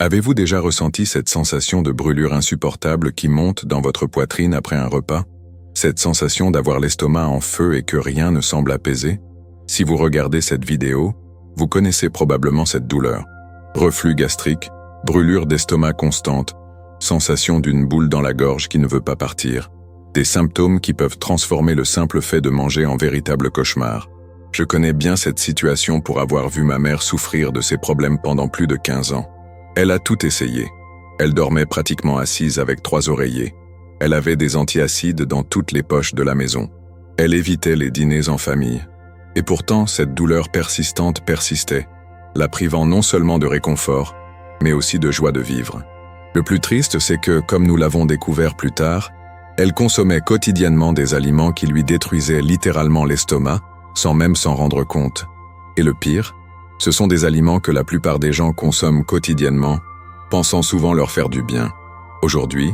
Avez-vous déjà ressenti cette sensation de brûlure insupportable qui monte dans votre poitrine après un repas? Cette sensation d'avoir l'estomac en feu et que rien ne semble apaiser? Si vous regardez cette vidéo, vous connaissez probablement cette douleur. Reflux gastrique, brûlure d'estomac constante, sensation d'une boule dans la gorge qui ne veut pas partir. Des symptômes qui peuvent transformer le simple fait de manger en véritable cauchemar. Je connais bien cette situation pour avoir vu ma mère souffrir de ces problèmes pendant plus de 15 ans. Elle a tout essayé. Elle dormait pratiquement assise avec 3 oreillers. Elle avait des antiacides dans toutes les poches de la maison. Elle évitait les dîners en famille. Et pourtant, cette douleur persistante persistait, la privant non seulement de réconfort, mais aussi de joie de vivre. Le plus triste, c'est que, comme nous l'avons découvert plus tard, elle consommait quotidiennement des aliments qui lui détruisaient littéralement l'estomac, sans même s'en rendre compte. Et le pire, ce sont des aliments que la plupart des gens consomment quotidiennement, pensant souvent leur faire du bien. Aujourd'hui,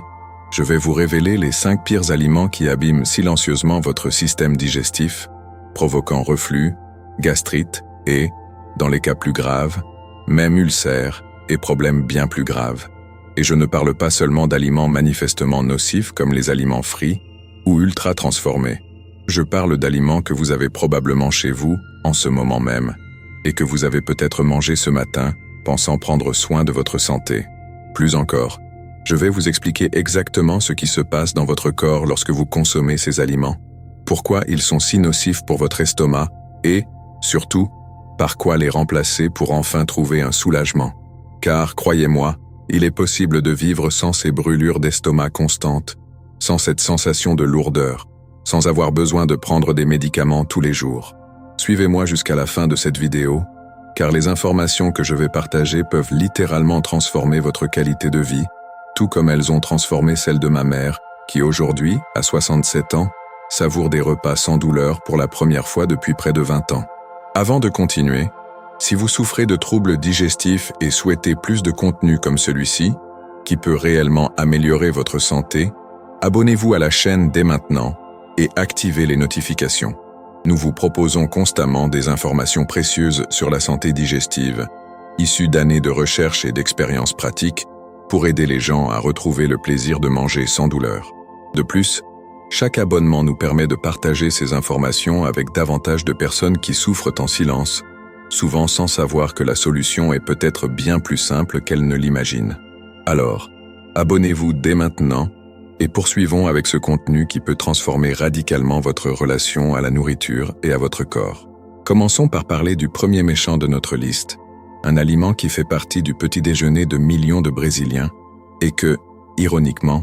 je vais vous révéler les 5 pires aliments qui abîment silencieusement votre système digestif, provoquant reflux, gastrite et, dans les cas plus graves, même ulcères et problèmes bien plus graves. Et je ne parle pas seulement d'aliments manifestement nocifs comme les aliments frits ou ultra transformés. Je parle d'aliments que vous avez probablement chez vous en ce moment même et que vous avez peut-être mangé ce matin pensant prendre soin de votre santé. Plus encore, je vais vous expliquer exactement ce qui se passe dans votre corps lorsque vous consommez ces aliments, pourquoi ils sont si nocifs pour votre estomac et, surtout, par quoi les remplacer pour enfin trouver un soulagement. Car, croyez-moi, il est possible de vivre sans ces brûlures d'estomac constantes, sans cette sensation de lourdeur, sans avoir besoin de prendre des médicaments tous les jours. Suivez-moi jusqu'à la fin de cette vidéo, car les informations que je vais partager peuvent littéralement transformer votre qualité de vie, tout comme elles ont transformé celle de ma mère, qui aujourd'hui, à 67 ans, savoure des repas sans douleur pour la première fois depuis près de 20 ans. Avant de continuer, si vous souffrez de troubles digestifs et souhaitez plus de contenu comme celui-ci, qui peut réellement améliorer votre santé, abonnez-vous à la chaîne dès maintenant et activez les notifications. Nous vous proposons constamment des informations précieuses sur la santé digestive, issues d'années de recherche et d'expériences pratiques, pour aider les gens à retrouver le plaisir de manger sans douleur. De plus, chaque abonnement nous permet de partager ces informations avec davantage de personnes qui souffrent en silence, souvent sans savoir que la solution est peut-être bien plus simple qu'elles ne l'imaginent. Alors, abonnez-vous dès maintenant et poursuivons avec ce contenu qui peut transformer radicalement votre relation à la nourriture et à votre corps. Commençons par parler du premier méchant de notre liste, un aliment qui fait partie du petit déjeuner de millions de Brésiliens et que, ironiquement,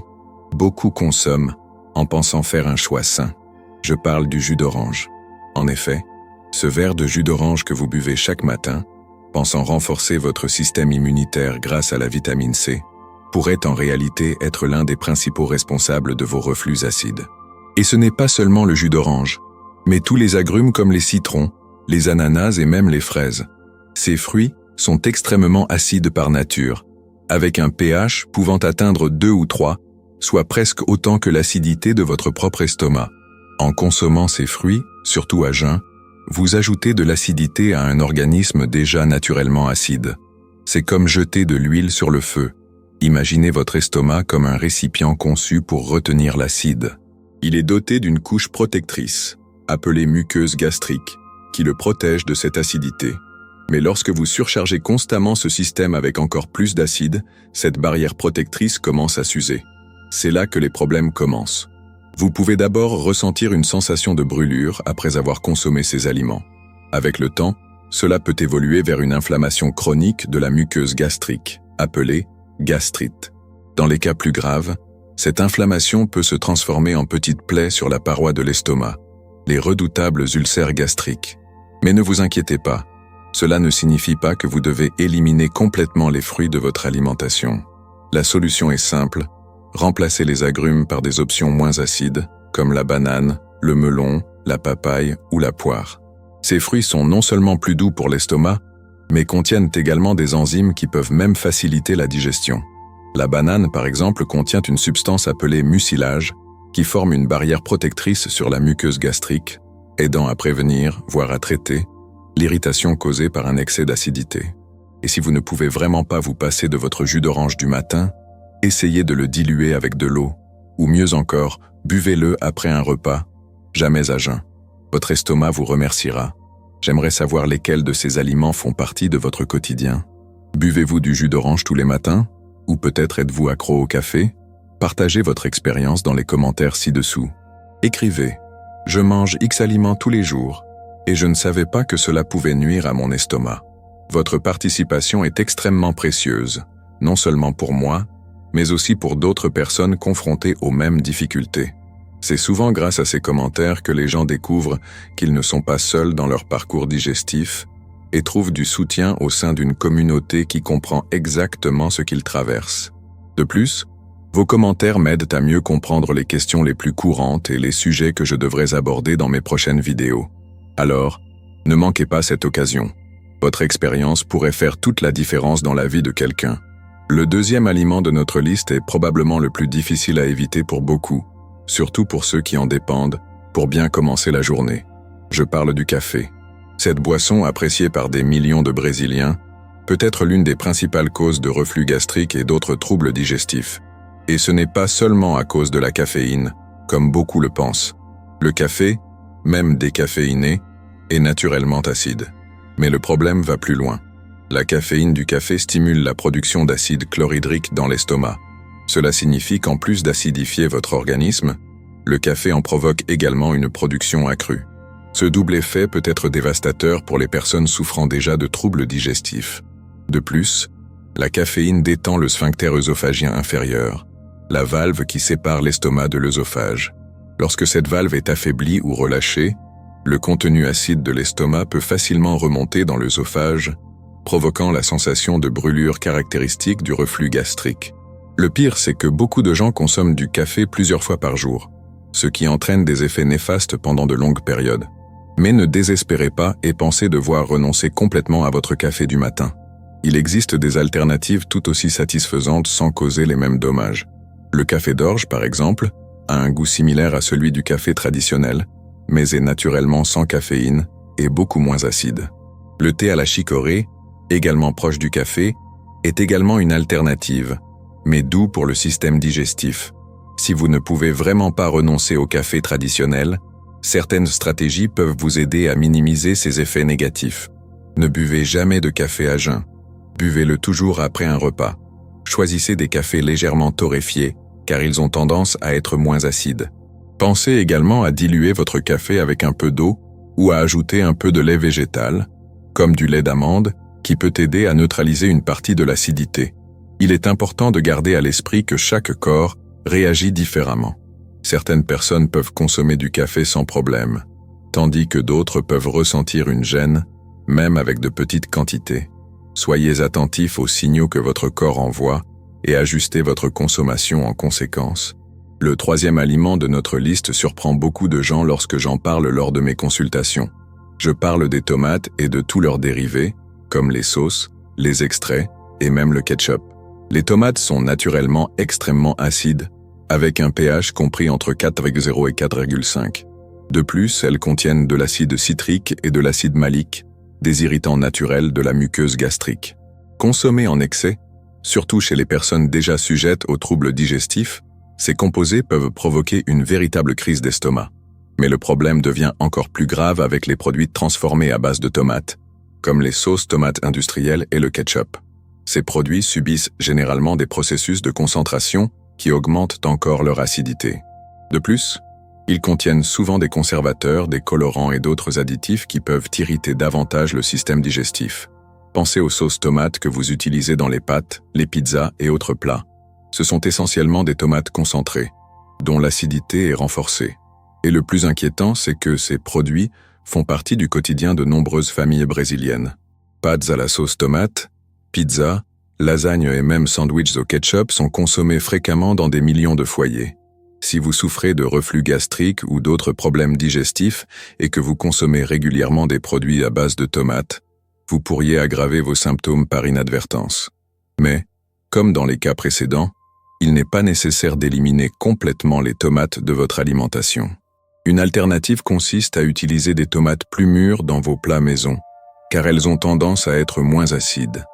beaucoup consomment en pensant faire un choix sain. Je parle du jus d'orange. En effet, ce verre de jus d'orange que vous buvez chaque matin, pensant renforcer votre système immunitaire grâce à la vitamine C, pourrait en réalité être l'un des principaux responsables de vos reflux acides. Et ce n'est pas seulement le jus d'orange, mais tous les agrumes comme les citrons, les ananas et même les fraises. Ces fruits sont extrêmement acides par nature, avec un pH pouvant atteindre 2 ou 3, soit presque autant que l'acidité de votre propre estomac. En consommant ces fruits, surtout à jeun, vous ajoutez de l'acidité à un organisme déjà naturellement acide. C'est comme jeter de l'huile sur le feu. Imaginez votre estomac comme un récipient conçu pour retenir l'acide. Il est doté d'une couche protectrice, appelée muqueuse gastrique, qui le protège de cette acidité. Mais lorsque vous surchargez constamment ce système avec encore plus d'acide, cette barrière protectrice commence à s'user. C'est là que les problèmes commencent. Vous pouvez d'abord ressentir une sensation de brûlure après avoir consommé ces aliments. Avec le temps, cela peut évoluer vers une inflammation chronique de la muqueuse gastrique, appelée gastrite. Dans les cas plus graves, cette inflammation peut se transformer en petites plaies sur la paroi de l'estomac, les redoutables ulcères gastriques. Mais ne vous inquiétez pas, cela ne signifie pas que vous devez éliminer complètement les fruits de votre alimentation. La solution est simple, remplacez les agrumes par des options moins acides, comme la banane, le melon, la papaye ou la poire. Ces fruits sont non seulement plus doux pour l'estomac, mais contiennent également des enzymes qui peuvent même faciliter la digestion. La banane, par exemple, contient une substance appelée mucilage, qui forme une barrière protectrice sur la muqueuse gastrique, aidant à prévenir, voire à traiter, l'irritation causée par un excès d'acidité. Et si vous ne pouvez vraiment pas vous passer de votre jus d'orange du matin, essayez de le diluer avec de l'eau, ou mieux encore, buvez-le après un repas, jamais à jeun. Votre estomac vous remerciera. J'aimerais savoir lesquels de ces aliments font partie de votre quotidien. Buvez-vous du jus d'orange tous les matins? Ou peut-être êtes-vous accro au café? Partagez votre expérience dans les commentaires ci-dessous. Écrivez « Je mange X aliments tous les jours, et je ne savais pas que cela pouvait nuire à mon estomac ». Votre participation est extrêmement précieuse, non seulement pour moi, mais aussi pour d'autres personnes confrontées aux mêmes difficultés. C'est souvent grâce à ces commentaires que les gens découvrent qu'ils ne sont pas seuls dans leur parcours digestif et trouvent du soutien au sein d'une communauté qui comprend exactement ce qu'ils traversent. De plus, vos commentaires m'aident à mieux comprendre les questions les plus courantes et les sujets que je devrais aborder dans mes prochaines vidéos. Alors, ne manquez pas cette occasion. Votre expérience pourrait faire toute la différence dans la vie de quelqu'un. Le deuxième aliment de notre liste est probablement le plus difficile à éviter pour beaucoup, surtout pour ceux qui en dépendent, pour bien commencer la journée. Je parle du café. Cette boisson, appréciée par des millions de Brésiliens, peut être l'une des principales causes de reflux gastrique et d'autres troubles digestifs. Et ce n'est pas seulement à cause de la caféine, comme beaucoup le pensent. Le café, même décaféiné, est naturellement acide. Mais le problème va plus loin. La caféine du café stimule la production d'acide chlorhydrique dans l'estomac. Cela signifie qu'en plus d'acidifier votre organisme, le café en provoque également une production accrue. Ce double effet peut être dévastateur pour les personnes souffrant déjà de troubles digestifs. De plus, la caféine détend le sphincter œsophagien inférieur, la valve qui sépare l'estomac de l'œsophage. Lorsque cette valve est affaiblie ou relâchée, le contenu acide de l'estomac peut facilement remonter dans l'œsophage, provoquant la sensation de brûlure caractéristique du reflux gastrique. Le pire, c'est que beaucoup de gens consomment du café plusieurs fois par jour, ce qui entraîne des effets néfastes pendant de longues périodes. Mais ne désespérez pas et pensez devoir renoncer complètement à votre café du matin. Il existe des alternatives tout aussi satisfaisantes sans causer les mêmes dommages. Le café d'orge, par exemple, a un goût similaire à celui du café traditionnel, mais est naturellement sans caféine et beaucoup moins acide. Le thé à la chicorée, également proche du café, est également une alternative, mais doux pour le système digestif. Si vous ne pouvez vraiment pas renoncer au café traditionnel, certaines stratégies peuvent vous aider à minimiser ces effets négatifs. Ne buvez jamais de café à jeun. Buvez-le toujours après un repas. Choisissez des cafés légèrement torréfiés, car ils ont tendance à être moins acides. Pensez également à diluer votre café avec un peu d'eau ou à ajouter un peu de lait végétal, comme du lait d'amande, qui peut aider à neutraliser une partie de l'acidité. Il est important de garder à l'esprit que chaque corps réagit différemment. Certaines personnes peuvent consommer du café sans problème, tandis que d'autres peuvent ressentir une gêne, même avec de petites quantités. Soyez attentifs aux signaux que votre corps envoie et ajustez votre consommation en conséquence. Le troisième aliment de notre liste surprend beaucoup de gens lorsque j'en parle lors de mes consultations. Je parle des tomates et de tous leurs dérivés, comme les sauces, les extraits et même le ketchup. Les tomates sont naturellement extrêmement acides, avec un pH compris entre 4,0 et 4,5. De plus, elles contiennent de l'acide citrique et de l'acide malique, des irritants naturels de la muqueuse gastrique. Consommés en excès, surtout chez les personnes déjà sujettes aux troubles digestifs, ces composés peuvent provoquer une véritable crise d'estomac. Mais le problème devient encore plus grave avec les produits transformés à base de tomates, comme les sauces tomates industrielles et le ketchup. Ces produits subissent généralement des processus de concentration qui augmentent encore leur acidité. De plus, ils contiennent souvent des conservateurs, des colorants et d'autres additifs qui peuvent irriter davantage le système digestif. Pensez aux sauces tomates que vous utilisez dans les pâtes, les pizzas et autres plats. Ce sont essentiellement des tomates concentrées, dont l'acidité est renforcée. Et le plus inquiétant, c'est que ces produits font partie du quotidien de nombreuses familles brésiliennes. Pâtes à la sauce tomate, pizzas, lasagnes et même sandwichs au ketchup sont consommés fréquemment dans des millions de foyers. Si vous souffrez de reflux gastrique ou d'autres problèmes digestifs et que vous consommez régulièrement des produits à base de tomates, vous pourriez aggraver vos symptômes par inadvertance. Mais, comme dans les cas précédents, il n'est pas nécessaire d'éliminer complètement les tomates de votre alimentation. Une alternative consiste à utiliser des tomates plus mûres dans vos plats maison, car elles ont tendance à être moins acides.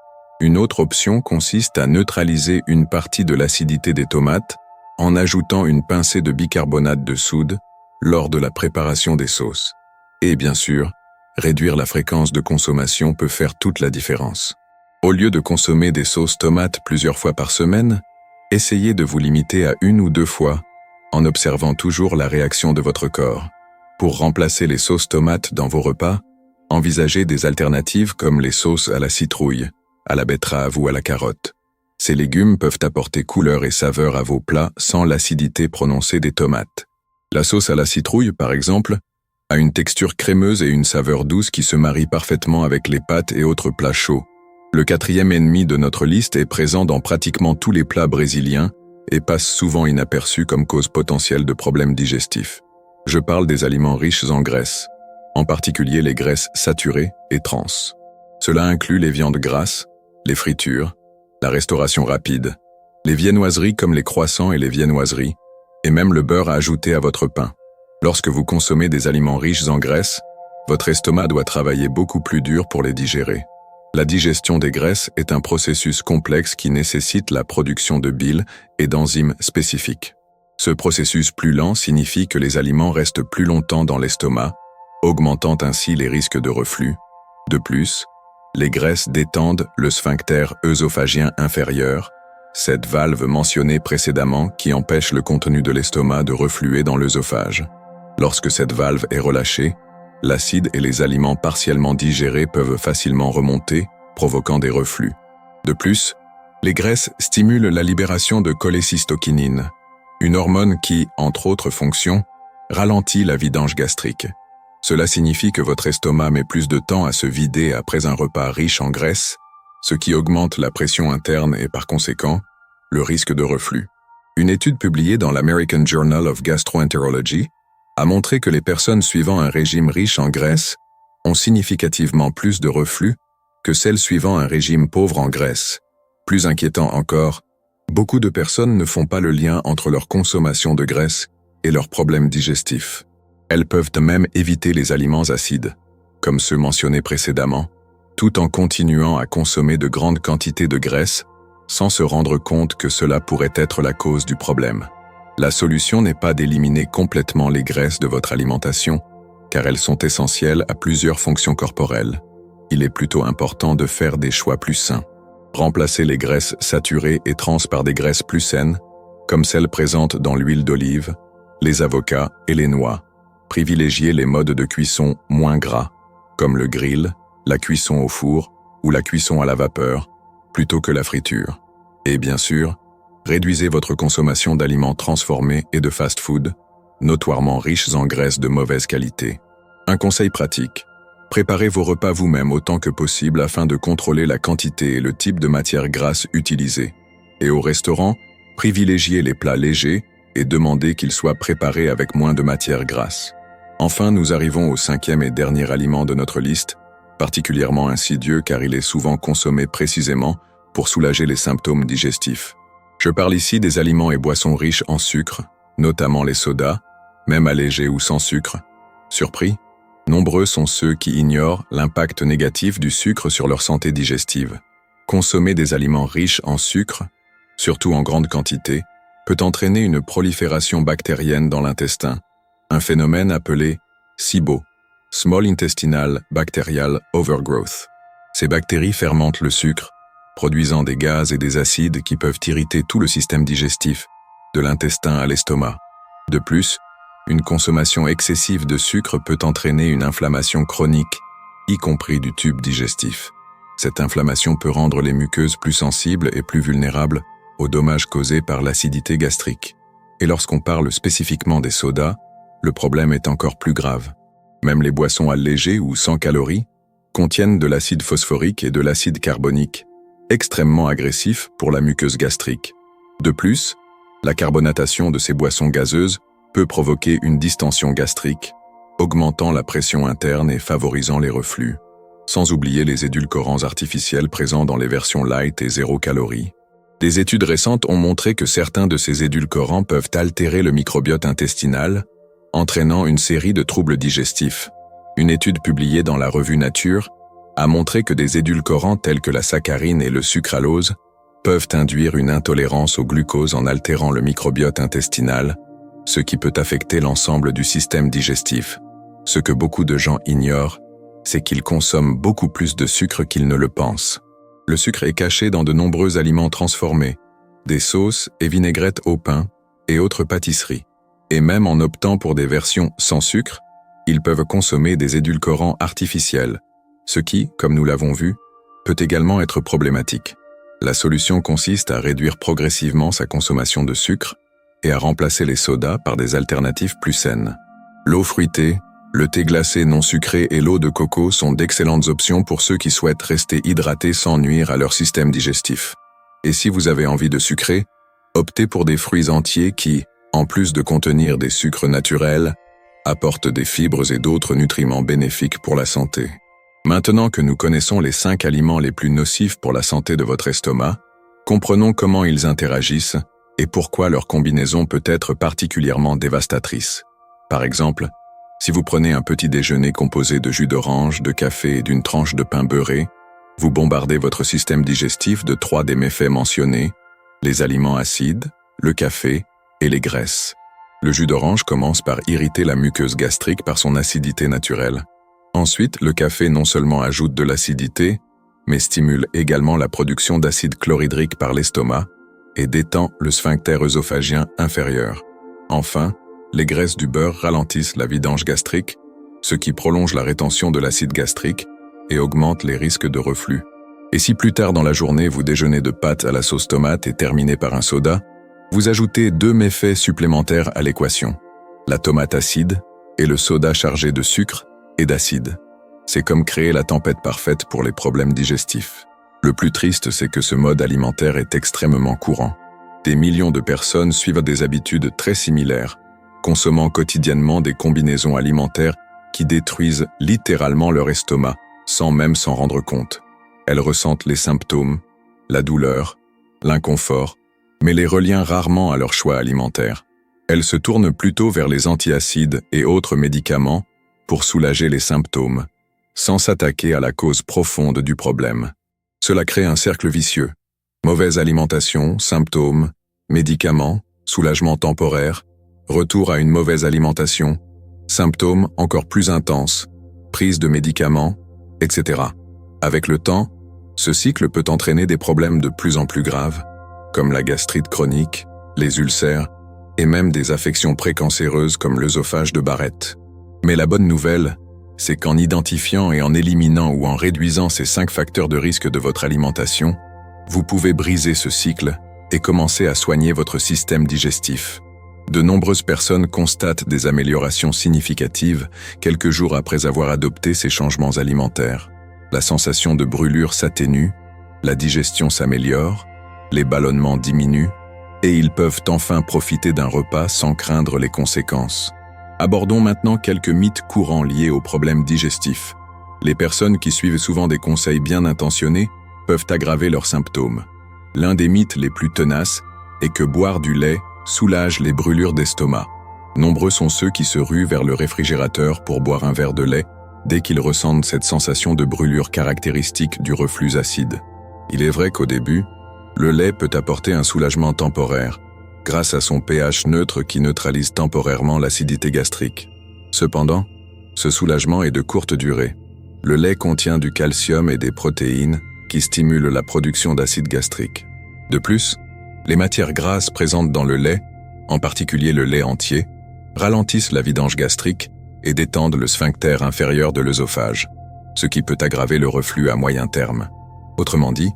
Une autre option consiste à neutraliser une partie de l'acidité des tomates en ajoutant une pincée de bicarbonate de soude lors de la préparation des sauces. Et bien sûr, réduire la fréquence de consommation peut faire toute la différence. Au lieu de consommer des sauces tomates plusieurs fois par semaine, essayez de vous limiter à 1 ou 2 fois, en observant toujours la réaction de votre corps. Pour remplacer les sauces tomates dans vos repas, envisagez des alternatives comme les sauces à la citrouille, à la betterave ou à la carotte. Ces légumes peuvent apporter couleur et saveur à vos plats sans l'acidité prononcée des tomates. La sauce à la citrouille, par exemple, a une texture crémeuse et une saveur douce qui se marient parfaitement avec les pâtes et autres plats chauds. Le 4e ennemi de notre liste est présent dans pratiquement tous les plats brésiliens et passe souvent inaperçu comme cause potentielle de problèmes digestifs. Je parle des aliments riches en graisses, en particulier les graisses saturées et trans. Cela inclut les viandes grasses, les fritures, la restauration rapide, les viennoiseries comme les croissants et les viennoiseries, et même le beurre à ajouter à votre pain. Lorsque vous consommez des aliments riches en graisses, votre estomac doit travailler beaucoup plus dur pour les digérer. La digestion des graisses est un processus complexe qui nécessite la production de bile et d'enzymes spécifiques. Ce processus plus lent signifie que les aliments restent plus longtemps dans l'estomac, augmentant ainsi les risques de reflux. De plus, les graisses détendent le sphincter œsophagien inférieur, cette valve mentionnée précédemment qui empêche le contenu de l'estomac de refluer dans l'œsophage. Lorsque cette valve est relâchée, l'acide et les aliments partiellement digérés peuvent facilement remonter, provoquant des reflux. De plus, les graisses stimulent la libération de cholécystokinine, une hormone qui, entre autres fonctions, ralentit la vidange gastrique. Cela signifie que votre estomac met plus de temps à se vider après un repas riche en graisse, ce qui augmente la pression interne et par conséquent, le risque de reflux. Une étude publiée dans l'American Journal of Gastroenterology a montré que les personnes suivant un régime riche en graisse ont significativement plus de reflux que celles suivant un régime pauvre en graisse. Plus inquiétant encore, beaucoup de personnes ne font pas le lien entre leur consommation de graisse et leurs problèmes digestifs. Elles peuvent même éviter les aliments acides, comme ceux mentionnés précédemment, tout en continuant à consommer de grandes quantités de graisse sans se rendre compte que cela pourrait être la cause du problème. La solution n'est pas d'éliminer complètement les graisses de votre alimentation, car elles sont essentielles à plusieurs fonctions corporelles. Il est plutôt important de faire des choix plus sains. Remplacer les graisses saturées et trans par des graisses plus saines, comme celles présentes dans l'huile d'olive, les avocats et les noix. Privilégier les modes de cuisson moins gras, comme le grill, la cuisson au four ou la cuisson à la vapeur, plutôt que la friture. Et bien sûr, réduisez votre consommation d'aliments transformés et de fast-food, notoirement riches en graisses de mauvaise qualité. Un conseil pratique. Préparez vos repas vous-même autant que possible afin de contrôler la quantité et le type de matière grasse utilisée. Et au restaurant, privilégiez les plats légers et demandez qu'ils soient préparés avec moins de matière grasse. Enfin, nous arrivons au 5e et dernier aliment de notre liste, particulièrement insidieux car il est souvent consommé précisément pour soulager les symptômes digestifs. Je parle ici des aliments et boissons riches en sucre, notamment les sodas, même allégés ou sans sucre. Surpris? Nombreux sont ceux qui ignorent l'impact négatif du sucre sur leur santé digestive. Consommer des aliments riches en sucre, surtout en grande quantité, peut entraîner une prolifération bactérienne dans l'intestin, un phénomène appelé SIBO, Small Intestinal Bacterial Overgrowth. Ces bactéries fermentent le sucre, produisant des gaz et des acides qui peuvent irriter tout le système digestif, de l'intestin à l'estomac. De plus, une consommation excessive de sucre peut entraîner une inflammation chronique, y compris du tube digestif. Cette inflammation peut rendre les muqueuses plus sensibles et plus vulnérables aux dommages causés par l'acidité gastrique. Et lorsqu'on parle spécifiquement des sodas, le problème est encore plus grave. Même les boissons allégées ou sans calories contiennent de l'acide phosphorique et de l'acide carbonique, extrêmement agressifs pour la muqueuse gastrique. De plus, la carbonatation de ces boissons gazeuses peut provoquer une distension gastrique, augmentant la pression interne et favorisant les reflux, sans oublier les édulcorants artificiels présents dans les versions light et 0 calories. Des études récentes ont montré que certains de ces édulcorants peuvent altérer le microbiote intestinal, entraînant une série de troubles digestifs. Une étude publiée dans la revue Nature a montré que des édulcorants tels que la saccharine et le sucralose peuvent induire une intolérance au glucose en altérant le microbiote intestinal, ce qui peut affecter l'ensemble du système digestif. Ce que beaucoup de gens ignorent, c'est qu'ils consomment beaucoup plus de sucre qu'ils ne le pensent. Le sucre est caché dans de nombreux aliments transformés, des sauces et vinaigrettes au pain et autres pâtisseries. Et même en optant pour des versions sans sucre, ils peuvent consommer des édulcorants artificiels, ce qui, comme nous l'avons vu, peut également être problématique. La solution consiste à réduire progressivement sa consommation de sucre et à remplacer les sodas par des alternatives plus saines. L'eau fruitée, le thé glacé non sucré et l'eau de coco sont d'excellentes options pour ceux qui souhaitent rester hydratés sans nuire à leur système digestif. Et si vous avez envie de sucrer, optez pour des fruits entiers qui, en plus de contenir des sucres naturels, apportent des fibres et d'autres nutriments bénéfiques pour la santé. Maintenant que nous connaissons les 5 aliments les plus nocifs pour la santé de votre estomac, comprenons comment ils interagissent et pourquoi leur combinaison peut être particulièrement dévastatrice. Par exemple, si vous prenez un petit déjeuner composé de jus d'orange, de café et d'une tranche de pain beurré, vous bombardez votre système digestif de 3 des méfaits mentionnés, les aliments acides, le café et les graisses. Le jus d'orange commence par irriter la muqueuse gastrique par son acidité naturelle. Ensuite, le café non seulement ajoute de l'acidité, mais stimule également la production d'acide chlorhydrique par l'estomac et détend le sphincter œsophagien inférieur. Enfin, les graisses du beurre ralentissent la vidange gastrique, ce qui prolonge la rétention de l'acide gastrique et augmente les risques de reflux. Et si plus tard dans la journée vous déjeunez de pâtes à la sauce tomate et terminez par un soda, vous ajoutez 2 méfaits supplémentaires à l'équation, la tomate acide et le soda chargé de sucre et d'acide. C'est comme créer la tempête parfaite pour les problèmes digestifs. Le plus triste, c'est que ce mode alimentaire est extrêmement courant. Des millions de personnes suivent des habitudes très similaires, consommant quotidiennement des combinaisons alimentaires qui détruisent littéralement leur estomac, sans même s'en rendre compte. Elles ressentent les symptômes, la douleur, l'inconfort, mais les relient rarement à leur choix alimentaire. Elles se tournent plutôt vers les antiacides et autres médicaments pour soulager les symptômes, sans s'attaquer à la cause profonde du problème. Cela crée un cercle vicieux. Mauvaise alimentation, symptômes, médicaments, soulagement temporaire, retour à une mauvaise alimentation, symptômes encore plus intenses, prise de médicaments, etc. Avec le temps, ce cycle peut entraîner des problèmes de plus en plus graves, comme la gastrite chronique, les ulcères et même des affections précancéreuses comme l'œsophage de Barrett. Mais la bonne nouvelle, c'est qu'en identifiant et en éliminant ou en réduisant ces 5 facteurs de risque de votre alimentation, vous pouvez briser ce cycle et commencer à soigner votre système digestif. De nombreuses personnes constatent des améliorations significatives quelques jours après avoir adopté ces changements alimentaires. La sensation de brûlure s'atténue, la digestion s'améliore, les ballonnements diminuent, et ils peuvent enfin profiter d'un repas sans craindre les conséquences. Abordons maintenant quelques mythes courants liés aux problèmes digestifs. Les personnes qui suivent souvent des conseils bien intentionnés peuvent aggraver leurs symptômes. L'un des mythes les plus tenaces est que boire du lait soulage les brûlures d'estomac. Nombreux sont ceux qui se ruent vers le réfrigérateur pour boire un verre de lait dès qu'ils ressentent cette sensation de brûlure caractéristique du reflux acide. Il est vrai qu'au début, le lait peut apporter un soulagement temporaire, grâce à son pH neutre qui neutralise temporairement l'acidité gastrique. Cependant, ce soulagement est de courte durée. Le lait contient du calcium et des protéines qui stimulent la production d'acide gastrique. De plus, les matières grasses présentes dans le lait, en particulier le lait entier, ralentissent la vidange gastrique et détendent le sphincter inférieur de l'œsophage, ce qui peut aggraver le reflux à moyen terme. Autrement dit,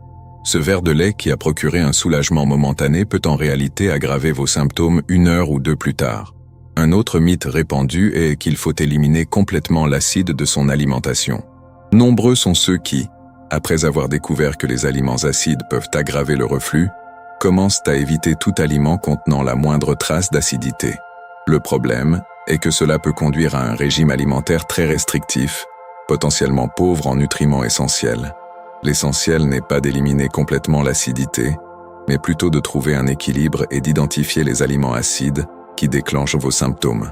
ce verre de lait qui a procuré un soulagement momentané peut en réalité aggraver vos symptômes 1 heure ou 2 plus tard. Un autre mythe répandu est qu'il faut éliminer complètement l'acide de son alimentation. Nombreux sont ceux qui, après avoir découvert que les aliments acides peuvent aggraver le reflux, commencent à éviter tout aliment contenant la moindre trace d'acidité. Le problème est que cela peut conduire à un régime alimentaire très restrictif, potentiellement pauvre en nutriments essentiels. L'essentiel n'est pas d'éliminer complètement l'acidité, mais plutôt de trouver un équilibre et d'identifier les aliments acides qui déclenchent vos symptômes.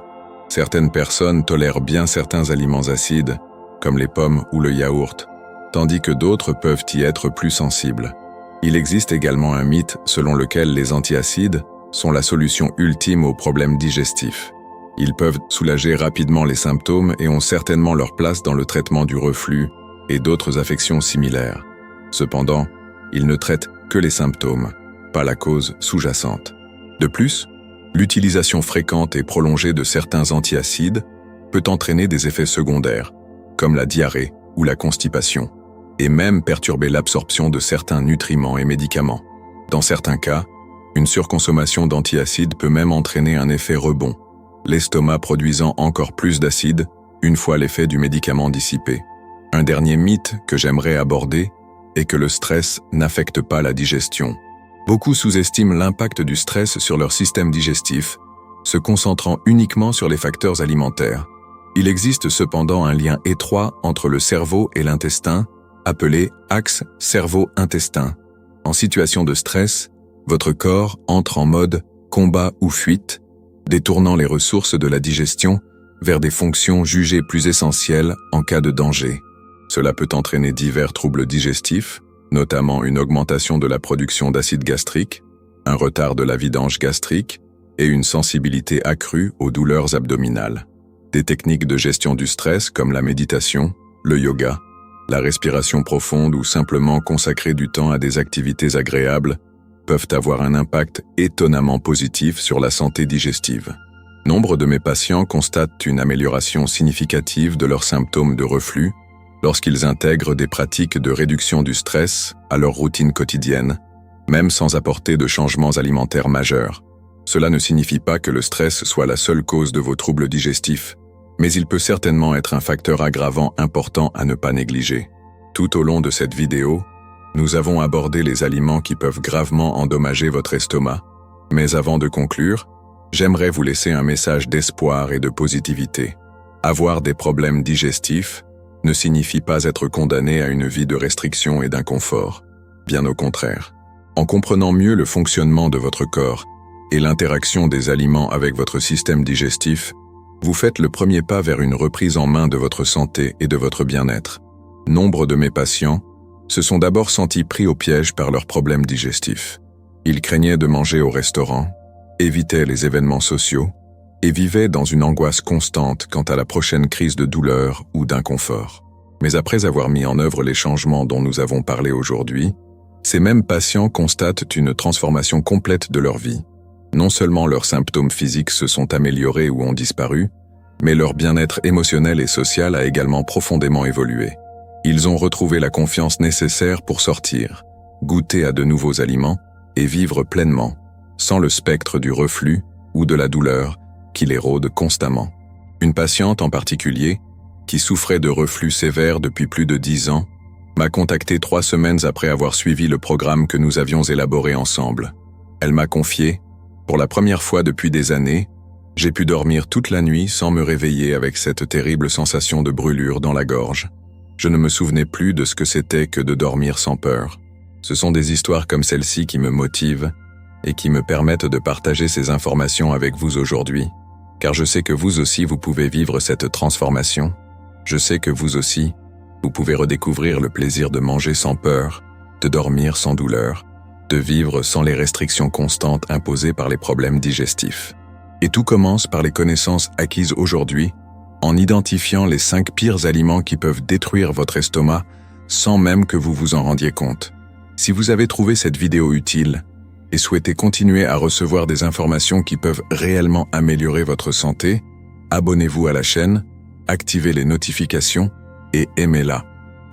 Certaines personnes tolèrent bien certains aliments acides, comme les pommes ou le yaourt, tandis que d'autres peuvent y être plus sensibles. Il existe également un mythe selon lequel les antiacides sont la solution ultime aux problèmes digestifs. Ils peuvent soulager rapidement les symptômes et ont certainement leur place dans le traitement du reflux et d'autres affections similaires. Cependant, ils ne traitent que les symptômes, pas la cause sous-jacente. De plus, l'utilisation fréquente et prolongée de certains antiacides peut entraîner des effets secondaires, comme la diarrhée ou la constipation, et même perturber l'absorption de certains nutriments et médicaments. Dans certains cas, une surconsommation d'antiacides peut même entraîner un effet rebond, l'estomac produisant encore plus d'acide une fois l'effet du médicament dissipé. Un dernier mythe que j'aimerais aborder est que le stress n'affecte pas la digestion. Beaucoup sous-estiment l'impact du stress sur leur système digestif, se concentrant uniquement sur les facteurs alimentaires. Il existe cependant un lien étroit entre le cerveau et l'intestin, appelé axe cerveau-intestin. En situation de stress, votre corps entre en mode combat ou fuite, détournant les ressources de la digestion vers des fonctions jugées plus essentielles en cas de danger. Cela peut entraîner divers troubles digestifs, notamment une augmentation de la production d'acide gastrique, un retard de la vidange gastrique et une sensibilité accrue aux douleurs abdominales. Des techniques de gestion du stress comme la méditation, le yoga, la respiration profonde ou simplement consacrer du temps à des activités agréables peuvent avoir un impact étonnamment positif sur la santé digestive. Nombre de mes patients constatent une amélioration significative de leurs symptômes de reflux lorsqu'ils intègrent des pratiques de réduction du stress à leur routine quotidienne, même sans apporter de changements alimentaires majeurs. Cela ne signifie pas que le stress soit la seule cause de vos troubles digestifs, mais il peut certainement être un facteur aggravant important à ne pas négliger. Tout au long de cette vidéo, nous avons abordé les aliments qui peuvent gravement endommager votre estomac, mais avant de conclure, j'aimerais vous laisser un message d'espoir et de positivité. Avoir des problèmes digestifs ne signifie pas être condamné à une vie de restriction et d'inconfort. Bien au contraire. En comprenant mieux le fonctionnement de votre corps et l'interaction des aliments avec votre système digestif, vous faites le premier pas vers une reprise en main de votre santé et de votre bien-être. Nombre de mes patients se sont d'abord sentis pris au piège par leurs problèmes digestifs. Ils craignaient de manger au restaurant, évitaient les événements sociaux et vivaient dans une angoisse constante quant à la prochaine crise de douleur ou d'inconfort. Mais après avoir mis en œuvre les changements dont nous avons parlé aujourd'hui, ces mêmes patients constatent une transformation complète de leur vie. Non seulement leurs symptômes physiques se sont améliorés ou ont disparu, mais leur bien-être émotionnel et social a également profondément évolué. Ils ont retrouvé la confiance nécessaire pour sortir, goûter à de nouveaux aliments et vivre pleinement, sans le spectre du reflux ou de la douleur qui les rôde constamment. Une patiente en particulier, qui souffrait de reflux sévère depuis plus de 10 ans, m'a contacté 3 semaines après avoir suivi le programme que nous avions élaboré ensemble. Elle m'a confié: « Pour la première fois depuis des années, j'ai pu dormir toute la nuit sans me réveiller avec cette terrible sensation de brûlure dans la gorge. Je ne me souvenais plus de ce que c'était que de dormir sans peur. » Ce sont des histoires comme celle-ci qui me motivent et qui me permettent de partager ces informations avec vous aujourd'hui, car je sais que vous aussi vous pouvez vivre cette transformation. Je sais que vous aussi, vous pouvez redécouvrir le plaisir de manger sans peur, de dormir sans douleur, de vivre sans les restrictions constantes imposées par les problèmes digestifs. Et tout commence par les connaissances acquises aujourd'hui, en identifiant les 5 pires aliments qui peuvent détruire votre estomac sans même que vous vous en rendiez compte. Si vous avez trouvé cette vidéo utile et souhaitez continuer à recevoir des informations qui peuvent réellement améliorer votre santé, abonnez-vous à la chaîne, activez les notifications et aimez-la.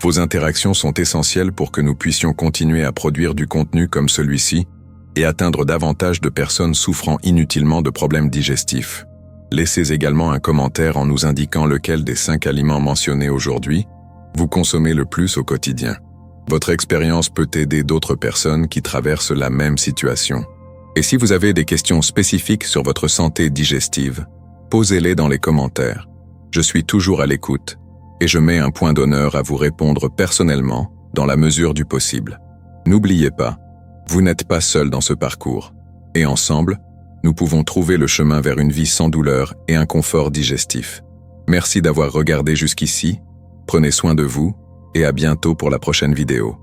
Vos interactions sont essentielles pour que nous puissions continuer à produire du contenu comme celui-ci et atteindre davantage de personnes souffrant inutilement de problèmes digestifs. Laissez également un commentaire en nous indiquant lequel des 5 aliments mentionnés aujourd'hui vous consommez le plus au quotidien. Votre expérience peut aider d'autres personnes qui traversent la même situation. Et si vous avez des questions spécifiques sur votre santé digestive, posez-les dans les commentaires. Je suis toujours à l'écoute et je mets un point d'honneur à vous répondre personnellement dans la mesure du possible. N'oubliez pas, vous n'êtes pas seul dans ce parcours. Et ensemble, nous pouvons trouver le chemin vers une vie sans douleur et un confort digestif. Merci d'avoir regardé jusqu'ici, prenez soin de vous et à bientôt pour la prochaine vidéo.